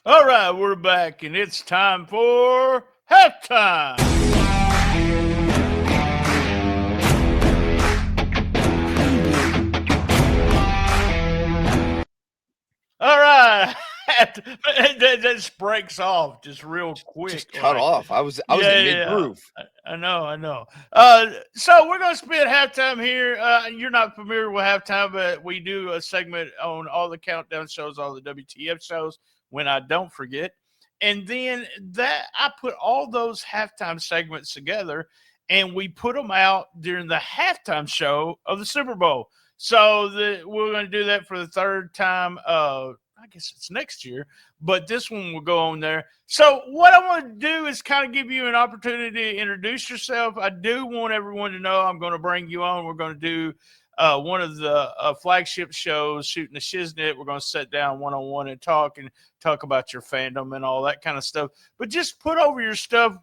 All right, we're back, and it's time for halftime. All right. that just breaks off just real quick. Just cut Like, off. I was yeah, in yeah, mid yeah. groove. I know, I know. So we're gonna spend halftime here. You're not familiar with halftime, but we do a segment on all the countdown shows, all the WTF shows. When I don't forget, and then that I put all those halftime segments together, and we put them out during the halftime show of the Super Bowl. So we're going to do that for the third time. I guess it's next year, but this one will go on there. So what I want to do is kind of give you an opportunity to introduce yourself. I do want everyone to know I'm going to bring you on. We're going to do one of the flagship shows, Shooting the Shiznit. We're going to sit down one-on-one and talk about your fandom and all that kind of stuff. But just put over your stuff.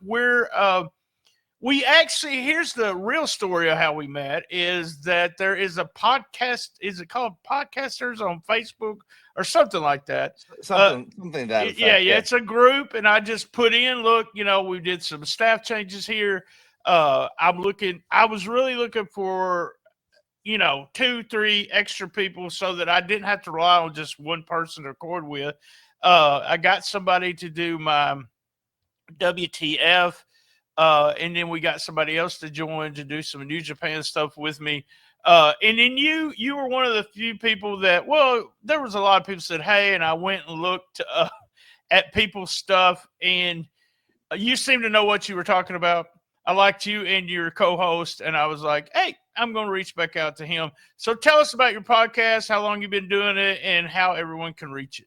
We actually, here's the real story of how we met is that there is a podcast. Is it called Podcasters on Facebook or something like that? Something to that Yeah, effect. yeah, Yeah. it's a group, and I just put in, look, we did some staff changes here. I was really looking for, two, three extra people so that I didn't have to rely on just one person to record with. I got somebody to do my WTF. And then we got somebody else to join to do some New Japan stuff with me. And then you were one of the few people that, well, there was a lot of people said, hey, and I went and looked at people's stuff, and you seem to know what you were talking about. I liked you and your co-host, and I was like, hey, I'm going to reach back out to him. So tell us about your podcast, how long you've been doing it, and how everyone can reach it.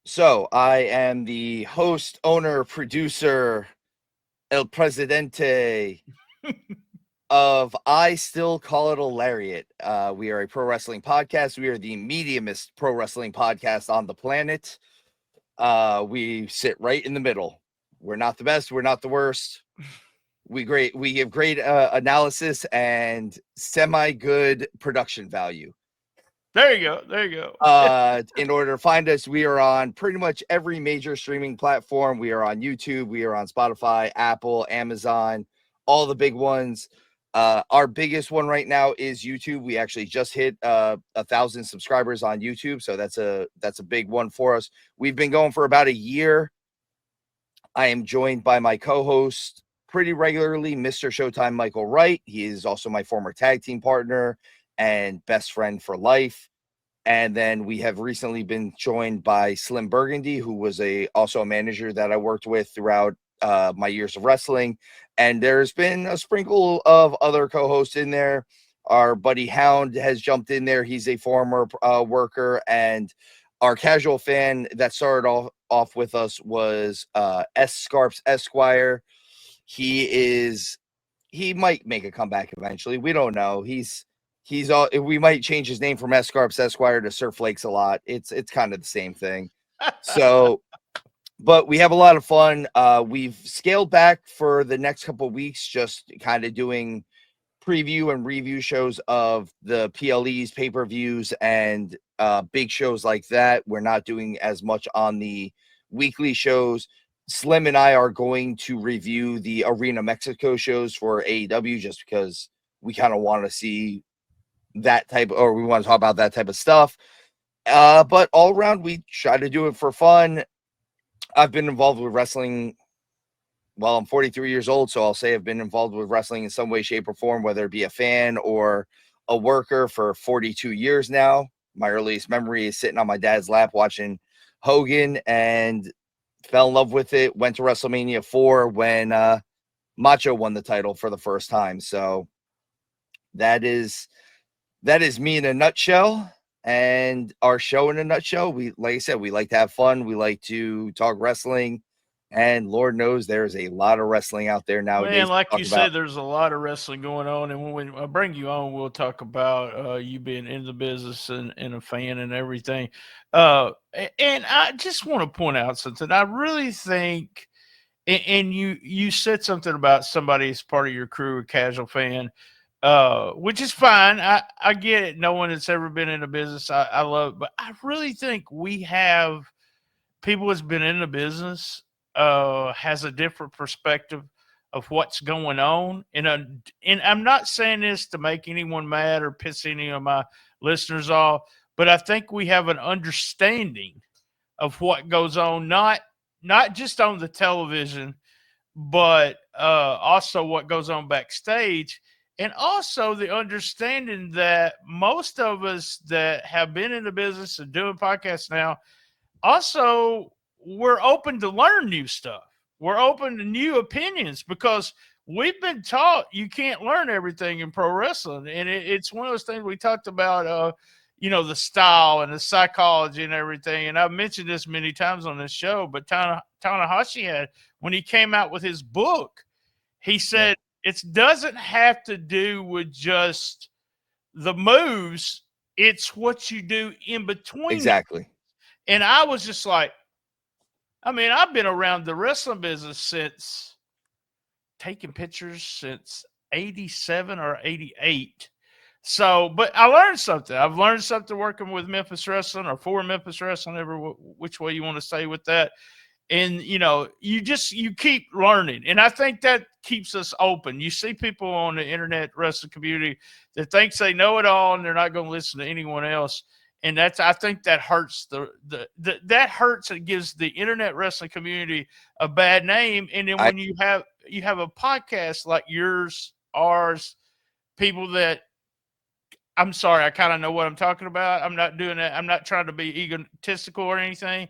So I am the host, owner, producer, El Presidente of I Still Call It a Lariat. We are a pro wrestling podcast. We are the mediumest pro wrestling podcast on the planet. We sit right in the middle. We're not the best. We're not the worst. We give great analysis and semi good production value. There you go. There you go. In order to find us, we are on pretty much every major streaming platform. We are on YouTube. We are on Spotify, Apple, Amazon, all the big ones. Our biggest one right now is YouTube. We actually just hit 1,000 subscribers on YouTube, so that's a big one for us. We've been going for about a year. I am joined by my co-host pretty regularly, Mr. Showtime Michael Wright. He is also my former tag team partner and best friend for life. And then we have recently been joined by Slim Burgundy, who was also a manager that I worked with throughout my years of wrestling. And there's been a sprinkle of other co-hosts in there. Our buddy Hound has jumped in there. He's a former worker. And our casual fan that started off with us was S. Scarps Esquire. He might make a comeback eventually. We don't know. We might change his name from S. Scarps Esquire to Sir Flakes a lot. It's kind of the same thing. So, but we have a lot of fun. We've scaled back for the next couple of weeks, just kind of doing preview and review shows of the PLEs, pay-per-views, and big shows like that. We're not doing as much on the weekly shows. Slim and I are going to review the Arena Mexico shows for AEW just because we kind of want to see we want to talk about that type of stuff. But all around, we try to do it for fun. I've been involved with wrestling. Well, I'm 43 years old, so I'll say I've been involved with wrestling in some way, shape, or form, whether it be a fan or a worker for 42 years now. My earliest memory is sitting on my dad's lap watching Hogan and fell in love with it. Went to WrestleMania 4 when Macho won the title for the first time. So that is me in a nutshell, and our show in a nutshell. Like I said, we like to have fun. We like to talk wrestling, and Lord knows there's a lot of wrestling out there nowadays. Man, like you said, there's a lot of wrestling going on, and when I bring you on, we'll talk about you being in the business and a fan and everything. And I just want to point out something. I really think, and you said something about somebody as part of your crew, a casual fan, which is fine. I get it. No one that's ever been in a business, I love, but I really think we have people that's been in the business has a different perspective of what's going on. And I'm not saying this to make anyone mad or piss any of my listeners off, but I think we have an understanding of what goes on, not just on the television, but also what goes on backstage. And also the understanding that most of us that have been in the business and doing podcasts now, also we're open to learn new stuff. We're open to new opinions because we've been taught you can't learn everything in pro wrestling. And it's one of those things we talked about, the style and the psychology and everything. And I've mentioned this many times on this show, but Tanahashi had, when he came out with his book, he said it doesn't have to do with just the moves. It's what you do in between. Exactly. And I was just like, I mean, I've been around the wrestling business since taking pictures since 87 or 88. So, but I learned something. I've learned something working with Memphis Wrestling or for Memphis Wrestling, which way you want to say with that. And, you keep learning. And I think that keeps us open. You see people on the internet wrestling community that thinks they know it all and they're not going to listen to anyone else. And I think that hurts that hurts and gives the internet wrestling community a bad name. And then when you have a podcast like yours, ours, people that, I'm sorry, I kind of know what I'm talking about. I'm not doing that. I'm not trying to be egotistical or anything,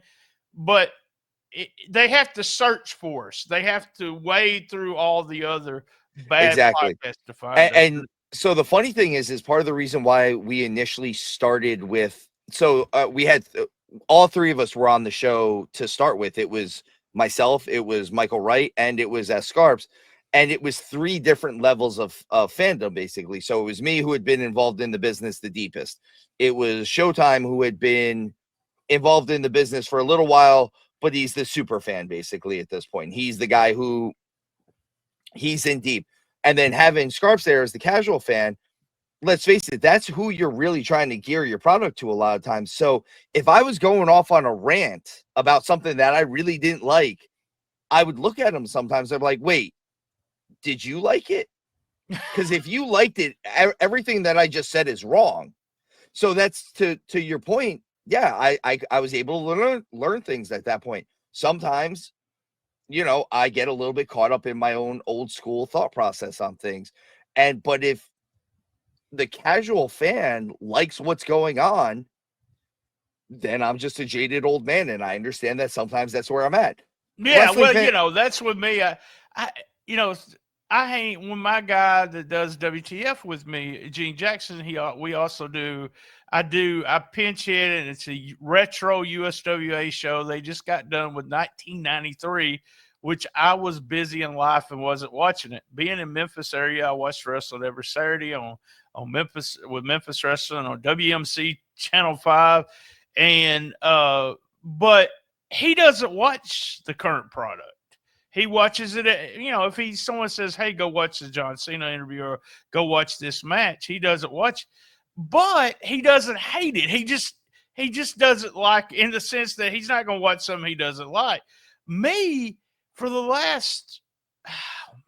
but they have to search for us. They have to wade through all the other bad podcasts to find us. And so the funny thing is part of the reason why we initially started with, we had all three of us were on the show to start with. It was myself, it was Michael Wright, and it was Scarps. And it was three different levels of fandom, basically. So it was me, who had been involved in the business the deepest. It was Showtime, who had been involved in the business for a little while, but he's the super fan, basically, at this point. He's the guy who he's in deep. And then having Scarps there as the casual fan, let's face it, that's who you're really trying to gear your product to a lot of times. So if I was going off on a rant about something that I really didn't like, I would look at him sometimes. I'm like, wait, did you like it? Because if you liked it, everything that I just said is wrong. So that's to your point. Yeah, I was able to learn things at that point. Sometimes, I get a little bit caught up in my own old school thought process on things. But if the casual fan likes what's going on, then I'm just a jaded old man, and I understand that sometimes that's where I'm at. Yeah, that's with me. I ain't, when my guy that does WTF with me, Gene Jackson, we also do. I pinch hit, and it's a retro USWA show. They just got done with 1993, which I was busy in life and wasn't watching it. Being in Memphis area, I watched wrestling every Saturday on Memphis with Memphis Wrestling on WMC Channel 5, and but he doesn't watch the current product. He watches it, if someone says, hey, go watch the John Cena interview or go watch this match, he doesn't watch, but he doesn't hate it. He just doesn't like, in the sense that he's not going to watch something he doesn't like. Me, for the last,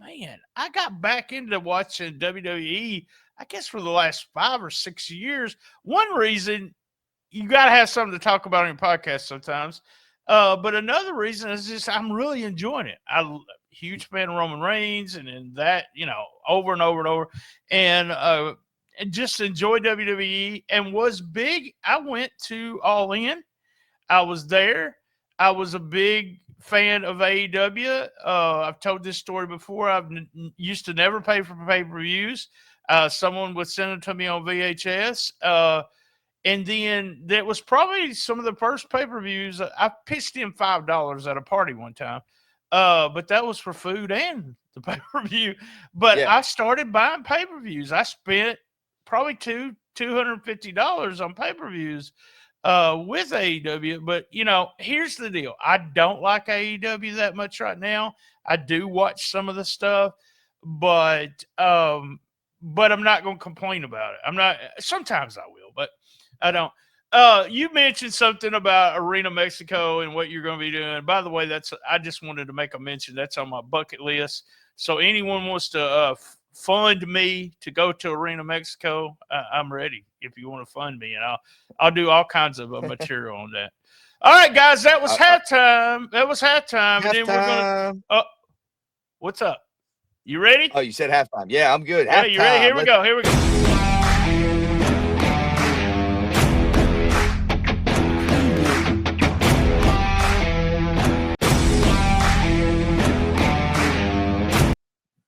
I got back into watching WWE, I guess for the last 5 or 6 years. One reason, you got to have something to talk about on your podcast sometimes. But another reason is just I'm really enjoying it. I'm a huge fan of Roman Reigns, and that, over and over and over, and just enjoy WWE. And was big. I went to All In. I was there. I was a big fan of AEW. I've told this story before. I've used to never pay for pay-per-views. Someone would send it to me on VHS. And then that was probably some of the first pay-per-views. I pitched in $5 at a party one time. But that was for food and the pay-per-view. But I started buying pay-per-views. I spent probably $250 on pay-per-views with AEW. But, here's the deal. I don't like AEW that much right now. I do watch some of the stuff, but I'm not going to complain about it. Sometimes I will, but I don't. You mentioned something about Arena Mexico and what you're going to be doing. By the way, I just wanted to make a mention. That's on my bucket list. So anyone wants to fund me to go to Arena Mexico, I'm ready. If you want to fund me, and I'll do all kinds of material on that. All right, guys, that was halftime. That was halftime, and then we're gonna. What's up? You ready? Oh, you said halftime. Yeah, I'm good. Yeah, Halftime. you ready? Here we go.